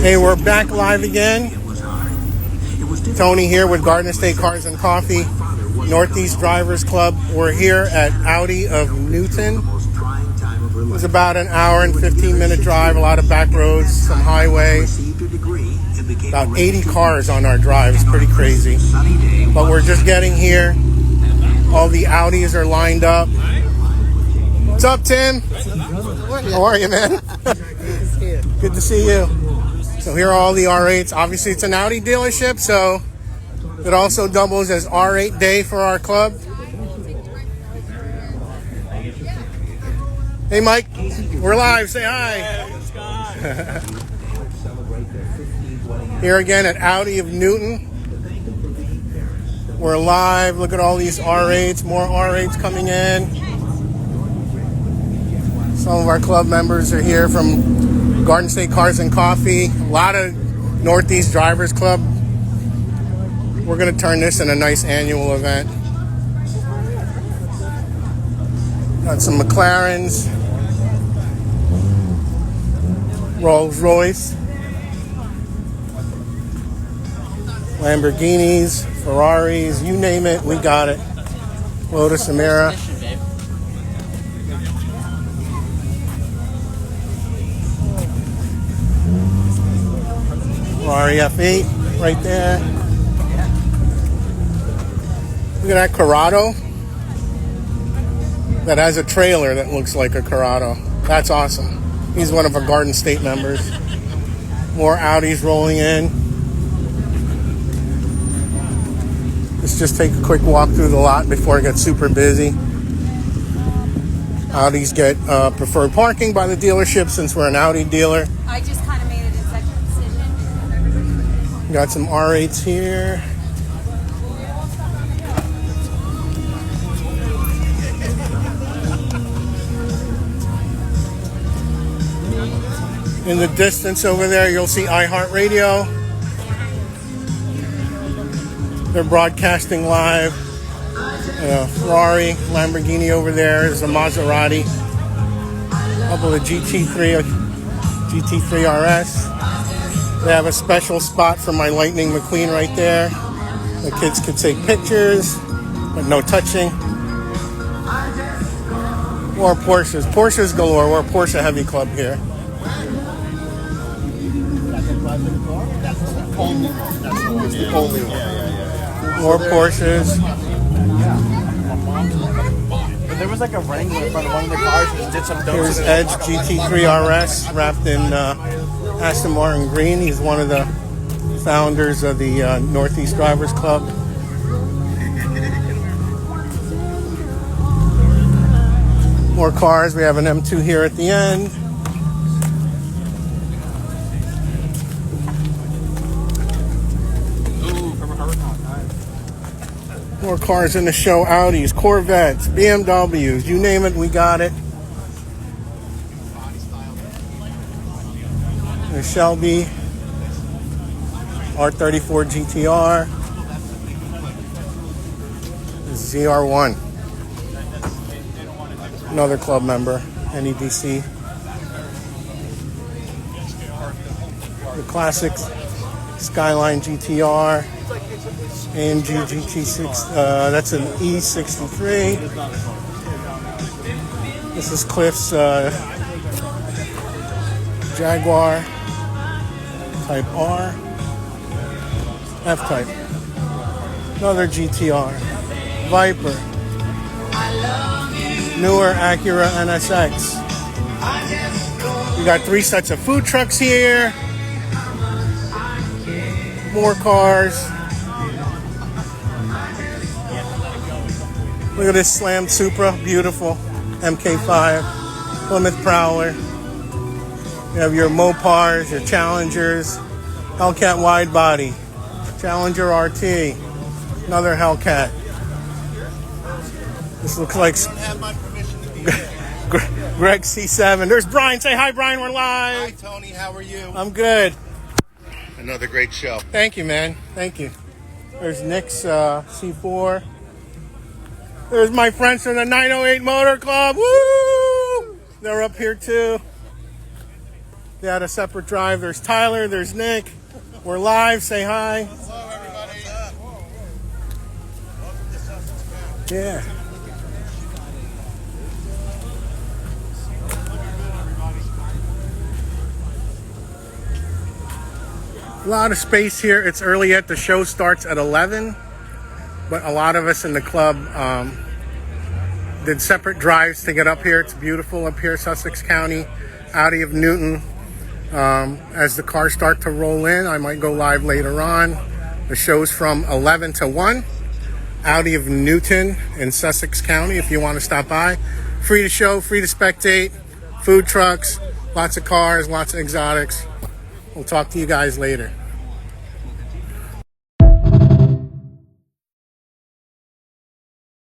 Hey, we're back live again. Tony here with Garden State Cars and Coffee, Northeast Drivers Club. We're here at Audi of Newton. It was about an hour and 15-minute drive, a lot of back roads, some highway. About 80 cars on our drive. It's pretty crazy. But we're just getting here. All the Audis are lined up. What's up, Tim? How are you, man? Good to see you. So here are all the R8s. Obviously, it's an Audi dealership, so it also doubles as R8 day for our club. Hey, Mike, we're live. Say hi. Here again at Audi of Newton. We're live. Look at all these R8s. More R8s coming in. Some of our club members are here from Garden State Cars and Coffee. A lot of Northeast Drivers Club. We're going to turn this in a nice annual event. Got some McLarens, Rolls Royce, Lamborghinis, Ferraris, you name it, we got it. Lotus Emira. Ferrari F8 right there. Look at that Corrado. That has a trailer that looks like a Corrado. That's awesome. He's one of our Garden State members. More Audis rolling in. Let's just take a quick walk through the lot before it gets super busy. Audis get preferred parking by the dealership since we're an Audi dealer. I just kind of made an executive decision. Got some R8s here. In the distance over there, you'll see iHeartRadio. They're broadcasting live. Ferrari, Lamborghini over there. There's a Maserati. A couple of GT3 RS. They have a special spot for my Lightning McQueen right there. The kids can take pictures, but no touching. More Porsches. Porsches galore. We're a Porsche heavy club here. More Porsches. But there was like a Wrangler in front of one of the cars and did some dope. Here's Edge GT3 RS wrapped in Aston Martin green. He's one of the founders of the Northeast Drivers Club. More cars. We have an M2 here at the end. More cars in the show. Audis, Corvettes, BMWs, you name it, we got it. There's Shelby, R34 GTR, ZR1, another club member, NEDC. The classic Skyline GTR. AMG GT6, that's an E63. This is Cliff's Jaguar Type R, F-Type. Another GTR, Viper, newer Acura NSX. We got 3 sets of food trucks here. More cars. Look at this slammed Supra, beautiful. MK5, Plymouth Prowler. You have your Mopars, your Challengers, Hellcat wide body, Challenger RT, another Hellcat. This looks like Greg C7. There's Brian. Say hi, Brian. We're live. Hi, Tony. How are you? I'm good. Another great show. Thank you, man. Thank you. There's Nick's C4. There's my friends from the 908 Motor Club. Woo! They're up here too. They had a separate drive. There's Tyler, there's Nick. We're live. Say hi. Hello, everybody. Yeah. A lot of space here. It's early yet. The show starts at 11, but a lot of us in the club did separate drives to get up here. It's beautiful up here, Sussex County, Audi of Newton. As the cars start to roll in, I might go live later on. The show's from 11 to 1. Audi of Newton in Sussex County if you want to stop by. Free to show, free to spectate. Food trucks, lots of cars, lots of exotics. We'll talk to you guys later.